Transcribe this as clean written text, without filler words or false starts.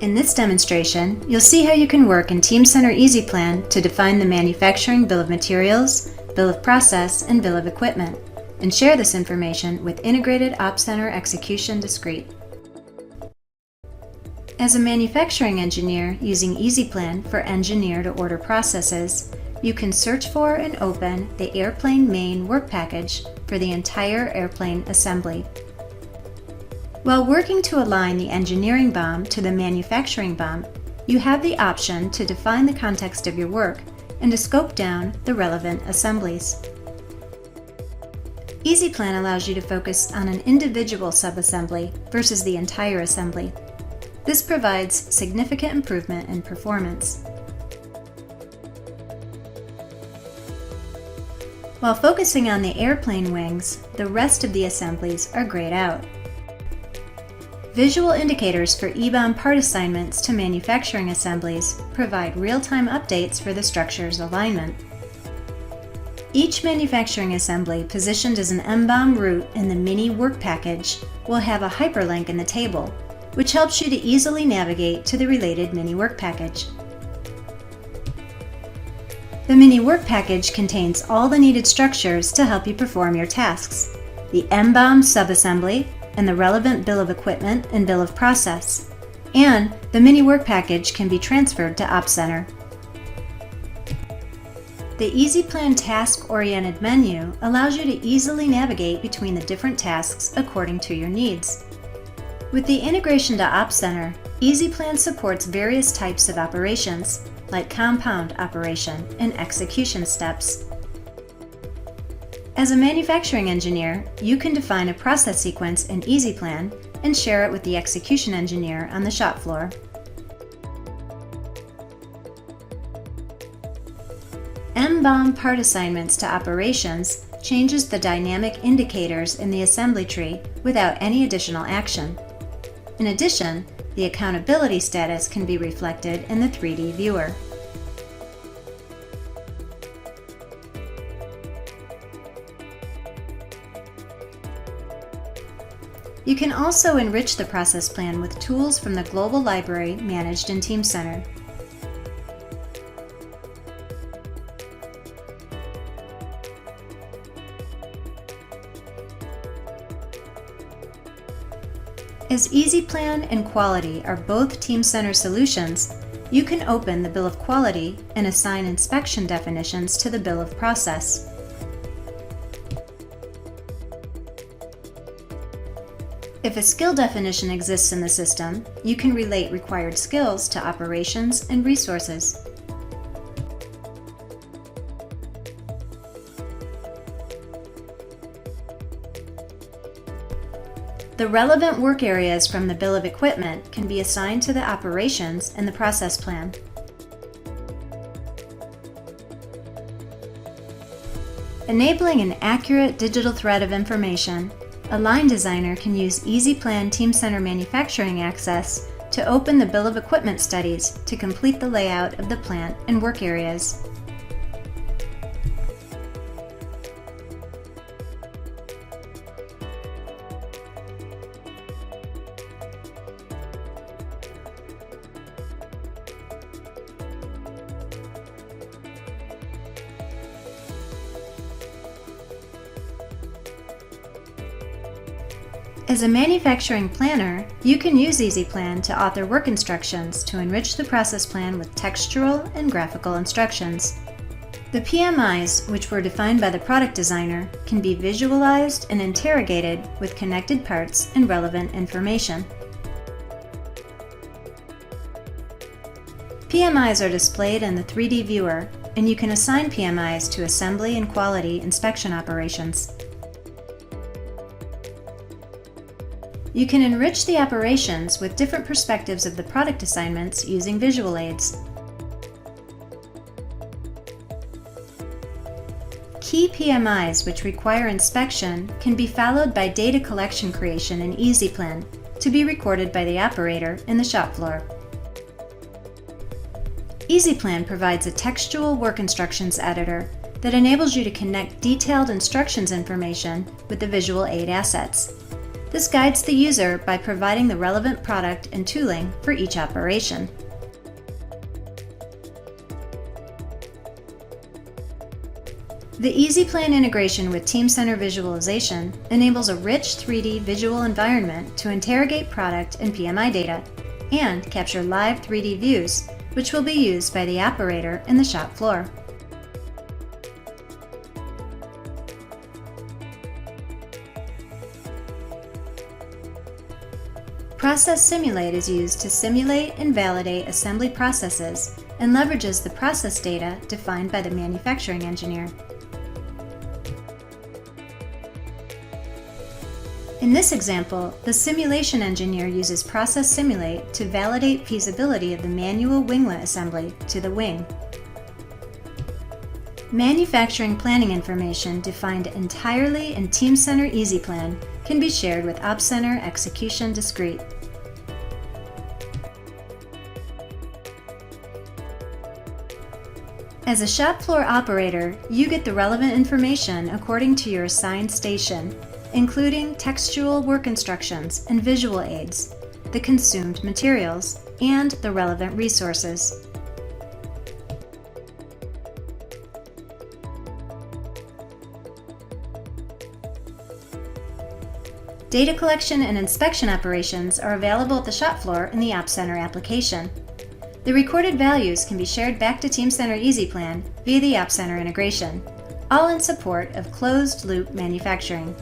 In this demonstration, you'll see how you can work in Teamcenter EasyPlan to define the manufacturing bill of materials, bill of process, and bill of equipment, and share this information with integrated Opcenter execution Discrete. As a manufacturing engineer using EasyPlan for engineer-to-order processes, you can search for and open the airplane main work package for the entire airplane assembly. While working to align the engineering BOM to the manufacturing BOM, you have the option to define the context of your work and to scope down the relevant assemblies. EasyPlan allows you to focus on an individual subassembly versus the entire assembly. This provides significant improvement in performance. While focusing on the airplane wings, the rest of the assemblies are grayed out. Visual indicators for EBOM part assignments to manufacturing assemblies provide real-time updates for the structure's alignment. Each manufacturing assembly positioned as an MBOM route in the mini work package will have a hyperlink in the table, which helps you to easily navigate to the related mini work package. The mini work package contains all the needed structures to help you perform your tasks: the MBOM subassembly, and the relevant bill of equipment and bill of process, and the mini work package can be transferred to Opcenter. The EasyPlan task-oriented menu allows you to easily navigate between the different tasks according to your needs. With the integration to Opcenter, EasyPlan supports various types of operations, like compound operation and execution steps. As a manufacturing engineer, you can define a process sequence in EasyPlan and share it with the execution engineer on the shop floor. MBOM part assignments to operations changes the dynamic indicators in the assembly tree without any additional action. In addition, the accountability status can be reflected in the 3D viewer. You can also enrich the process plan with tools from the global library managed in Teamcenter. As EasyPlan and Quality are both Teamcenter solutions, you can open the bill of quality and assign inspection definitions to the bill of process. If a skill definition exists in the system, you can relate required skills to operations and resources. The relevant work areas from the bill of equipment can be assigned to the operations and the process plan. Enabling an accurate digital thread of information, a line designer can use EasyPlan Teamcenter Manufacturing Access to open the bill of equipment studies to complete the layout of the plant and work areas. As a manufacturing planner, you can use EasyPlan to author work instructions to enrich the process plan with textual and graphical instructions. The PMIs, which were defined by the product designer, can be visualized and interrogated with connected parts and relevant information. PMIs are displayed in the 3D viewer, and you can assign PMIs to assembly and quality inspection operations. You can enrich the operations with different perspectives of the product assignments using visual aids. Key PMIs which require inspection can be followed by data collection creation in EasyPlan to be recorded by the operator in the shop floor. EasyPlan provides a textual work instructions editor that enables you to connect detailed instructions information with the visual aid assets. This guides the user by providing the relevant product and tooling for each operation. The EasyPlan integration with Teamcenter visualization enables a rich 3D visual environment to interrogate product and PMI data and capture live 3D views, which will be used by the operator in the shop floor. Process Simulate is used to simulate and validate assembly processes and leverages the process data defined by the manufacturing engineer. In this example, the simulation engineer uses Process Simulate to validate feasibility of the manual winglet assembly to the wing. Manufacturing planning information defined entirely in Teamcenter EasyPlan can be shared with Opcenter Execution Discrete. As a shop floor operator, you get the relevant information according to your assigned station, including textual work instructions and visual aids, the consumed materials, and the relevant resources. Data collection and inspection operations are available at the shop floor in the Opcenter application. The recorded values can be shared back to Teamcenter EasyPlan via the Opcenter integration, all in support of closed-loop manufacturing.